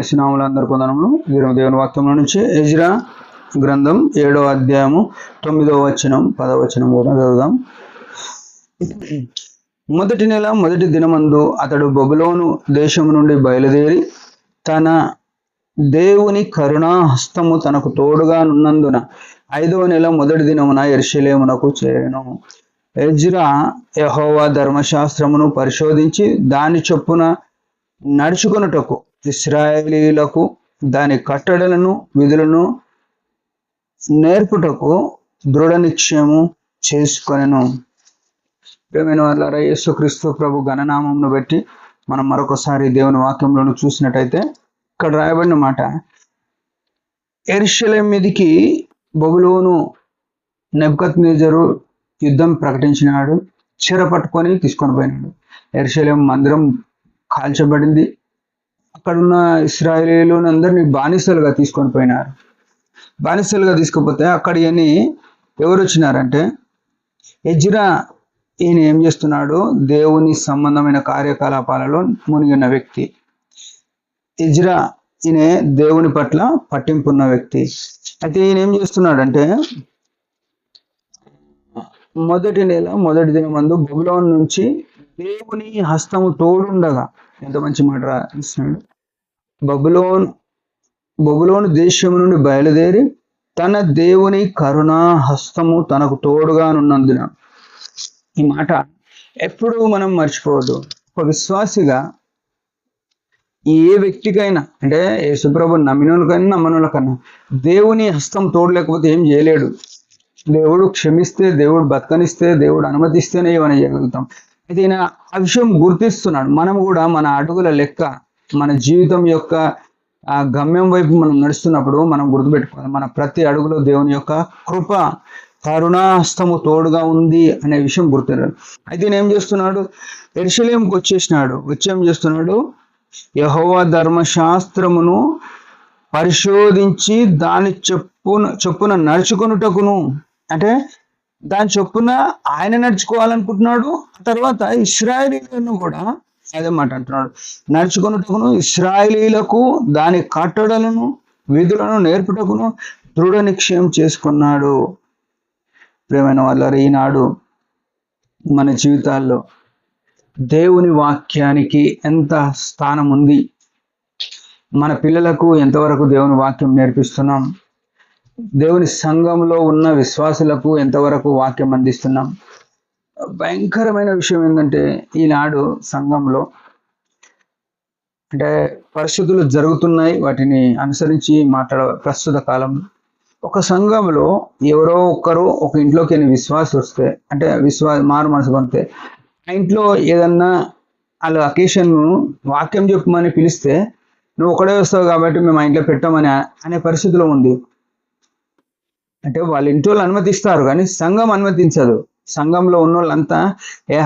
యేసునామములో అందరి కొందనములు. దేవుని వాక్యంలో నుంచి ఎజ్రా గ్రంథం 7వ అధ్యాయము 9వ వచనం 10వ వచనం కూడా చదువుదాం. మొదటి నెల మొదటి దినమందు అతడు బబులోను దేశము నుండి బయలుదేరి తన దేవుని కరుణా హస్తము తనకు తోడుగా నున్నందున 5వ నెల మొదటి దినమున యెరూషలేమునకు చేరెను. ఎజ్రా యెహోవా ధర్మశాస్త్రమును పరిశోధించి దాని చొప్పున నడుచుకొనుటకు ఇశ్రాయేలీయులకు దాని కట్టడలను విధులను నేర్పుటకు దృఢ నిశ్చయము చేసుకొనెను. ప్రియమైన వారలారా, యేసుక్రీస్తు ప్రభు ఘననామమును బట్టి మనం మరొకసారి దేవుని వాక్యంలో చూసినట్టయితే ఇక్కడ రాయబడిన మాట, యెరూషలేము మీదికి బబులోను నెబుకద్నెజరు యుద్ధం ప్రకటించినాడు. చెర పట్టుకొని తీసుకొని పోయినాడు. యెరూషలేము మందిరం కాల్చబడింది. అక్కడున్న ఇశ్రాయేలీయులను అందరినీ బానిసలుగా తీసుకొని పోయినారు. బానిసలుగా తీసుకుపోతే అక్కడి ఎవరు వచ్చినారంటే ఎజ్రా. ఈయన ఏం చేస్తున్నాడు? దేవుని సంబంధమైన కార్యకలాపాలలో మునిగి ఉన్న వ్యక్తి. ఎజ్రా ఈయన దేవుని పట్ల పట్టింపు ఉన్న వ్యక్తి. అయితే ఈయన ఏం చేస్తున్నాడంటే మొదటి నెల మొదటి దినమందు బబులోను నుంచి దేవుని హస్తము తోడుండగా, ఎంత మంచి మాట రాస్తున్నాడు, బబులోను దేశం నుండి బయలుదేరి తన దేవుని కరుణా హస్తము తనకు తోడుగానున్నందున. ఈ మాట ఎప్పుడు మనం మర్చిపోవద్దు. ఒక విశ్వాసిగా ఏ వ్యక్తికైనా, అంటే యేసుప్రభు నమ్మినోళ్ళకైనా నమ్మనోళ్ళకన్నా, దేవుని హస్తం తోడు లేకపోతే ఏం చేయలేడు. దేవుడు క్షమిస్తే, దేవుడు బతకనిస్తే, దేవుడు అనుమతిస్తేనే ఏమైనా చేయగలుగుతాం. అయితే ఈయన ఆ విషయం గుర్తిస్తున్నాడు. మనం కూడా మన అడుగుల లెక్క, మన జీవితం యొక్క ఆ గమ్యం వైపు మనం నడుస్తున్నప్పుడు మనం గుర్తుపెట్టుకోవాలి, మన ప్రతి అడుగులో దేవుని యొక్క కృప కరుణాహస్తము తోడుగా ఉంది అనే విషయం గుర్తున్నారు. అయితే ఈయన ఏం చేస్తున్నాడు? యెరూషలేముకు వచ్చి ఏం చేస్తున్నాడు? యెహోవా ధర్మశాస్త్రమును పరిశోధించి దాని చొప్పున నడుచుకొనుటకును, అంటే దాని చొప్పున ఆయన నడుచుకోవాలనుకుంటున్నాడు. తర్వాత ఇశ్రాయేలీయులను కూడా అదే మాట అంటున్నాడు, నడుచుకొనుటకును ఇశ్రాయేలీయులకు దాని కట్టడలను విధులను నేర్పుటకును దృఢ నిశ్చయం చేసుకున్నాడు. ప్రియమైన వాళ్ళారా, ఈనాడు మన జీవితాల్లో దేవుని వాక్యానికి ఎంత స్థానం ఉంది? మన పిల్లలకు ఎంతవరకు దేవుని వాక్యం నేర్పిస్తున్నాం? దేవుని సంఘంలో ఉన్న విశ్వాసులకు ఎంతవరకు వాక్యం అందిస్తున్నాం? భయంకరమైన విషయం ఏంటంటే, ఈనాడు సంఘంలో అంటే పరిస్థితులు జరుగుతున్నాయి, వాటిని అనుసరించి ప్రస్తుత కాలంలో ఒక సంఘంలో ఎవరో ఒక్కరు ఒక ఇంట్లోకి విశ్వాసం వస్తే, అంటే మారు మనసు పొందితే, ఆ ఇంట్లో ఏదన్నా వాళ్ళ అకేషన్ వాక్యం చెప్పమని పిలిస్తే, నువ్వు ఒకడే వస్తావు కాబట్టి మేము ఆ ఇంట్లో పెట్టామని అనే పరిస్థితిలో ఉంది. అంటే వాళ్ళ ఇంటి వాళ్ళు అనుమతిస్తారు కానీ సంఘం అనుమతించదు. సంఘంలో ఉన్న వాళ్ళంతా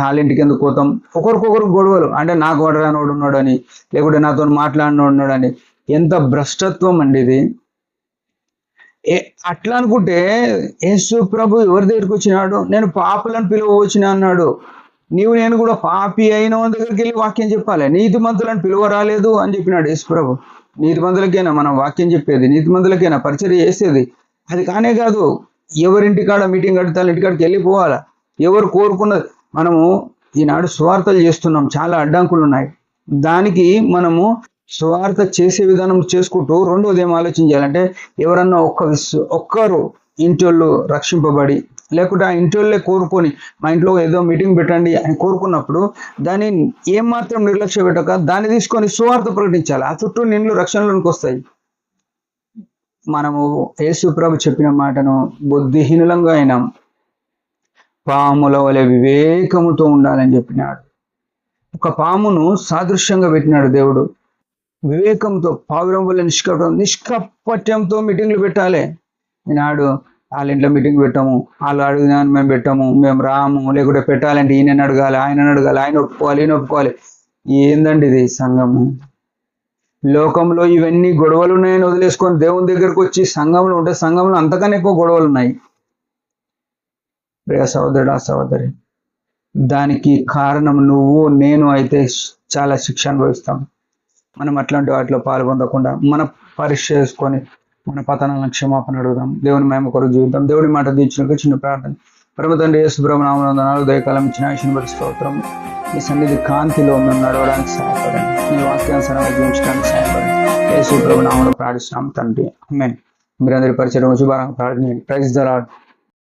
వాళ్ళ ఇంటికి ఎందుకు పోతాం, ఒకరికొకరు గొడవలు, అంటే నాకు వడరానోడు ఉన్నాడు అని, లేకుంటే నాతో మాట్లాడినోడు ఉన్నాడు అని. ఎంత భ్రష్టత్వం అండి ఇది! అట్లా అనుకుంటే యేసు ప్రభు ఎవరి దగ్గరికి వచ్చినాడు? నేను పాపులను పిలువవచ్చిన అన్నాడు. నేను కూడా పాపి అయిన వాళ్ళ దగ్గరికి వెళ్ళి వాక్యం చెప్పాలి. నీతిమంతులను పిలువ రాలేదు అని చెప్పినాడు యేసు ప్రభు. నీతిమంతులకైనా మనం వాక్యం చెప్పేది, నీతిమంతులకైనా పరిచర్య చేసేది. అది కానే కాదు, ఎవరింటికాడ మీటింగ్ కడతాను ఇంటికాడికి వెళ్ళిపోవాలా. ఎవరు కోరుకున్నది. మనము ఈనాడు సువార్తలు చేస్తున్నాం, చాలా అడ్డంకులు ఉన్నాయి. దానికి మనము సువార్త చేసే విధానం చేసుకుంటూ రెండోది ఏం ఆలోచించాలంటే, ఎవరన్నా ఒక్కరు ఇంటోళ్ళు రక్షింపబడి, లేకుంటే ఆ ఇంటోళ్ళే కోరుకొని మా ఇంట్లో ఏదో మీటింగ్ పెట్టండి అని కోరుకున్నప్పుడు దాన్ని ఏమాత్రం నిర్లక్ష్య పెట్టక దాన్ని తీసుకొని సువార్త ప్రకటించాలి. ఆ చుట్టూ నిన్ను రక్షణలోనికి వస్తాయి. మనము యేసు ప్రభు చెప్పిన మాటను బుద్ధిహీనులంగా అయినాం, పాముల వలె వివేకముతో ఉండాలని చెప్పినాడు. ఒక పామును సాదృశ్యంగా పెట్టినాడు దేవుడు. వివేకంతో, పావురం వల్ల నిష్కపట్యంతో మీటింగ్లు పెట్టాలి. ఈనాడు వాళ్ళ ఇంట్లో మీటింగ్ పెట్టాము, వాళ్ళు అడిగినాను మేము పెట్టాము, మేము రాము, లేకుంటే పెట్టాలంటే ఈయన అడగాలి, ఆయన అడగాలి, ఆయన ఒప్పుకోవాలి, ఈయన ఒప్పుకోవాలి. ఏందండి ఇది సంఘము? లోకంలో ఇవన్నీ గొడవలు ఉన్నాయని వదిలేసుకొని దేవుని దగ్గరకు వచ్చి సంఘంలో ఉంటే సంఘంలో అంతకన్నా ఎక్కువ గొడవలు ఉన్నాయి. ప్రియ సహోదరుడా, సహోదరి, దానికి కారణం నువ్వు నేను అయితే చాలా శిక్ష అనుభవిస్తాం. మనం అట్లాంటి వాటిలో పాల్పొందకుండా మన పరీక్ష చేసుకొని మన పతనాలను క్షమాపణ అడుగుదాం. దేవుని మేము కొరకు జీవితం. దేవుడి మాట తీర్చినకు చిన్న ప్రార్థన. పరమ తండ్రి యేసు ప్రభువు నామమున ఉదయకాలం ఇచ్చిన ఆయుష్ను బట్టి స్తోత్రం. మీ సన్నిధి కాంతిలో మేము నడవడానికి సహాయపడండి. మీ వాక్యానుసారంగా జీవించడానికి సహాయపడండి. యేసు ప్రభువు నామమున ప్రార్థిస్తున్నాం తండ్రి. ఆమేన్. మీరందరి పరిచయం శుభారంభం ప్రార్థన. Praise the lord.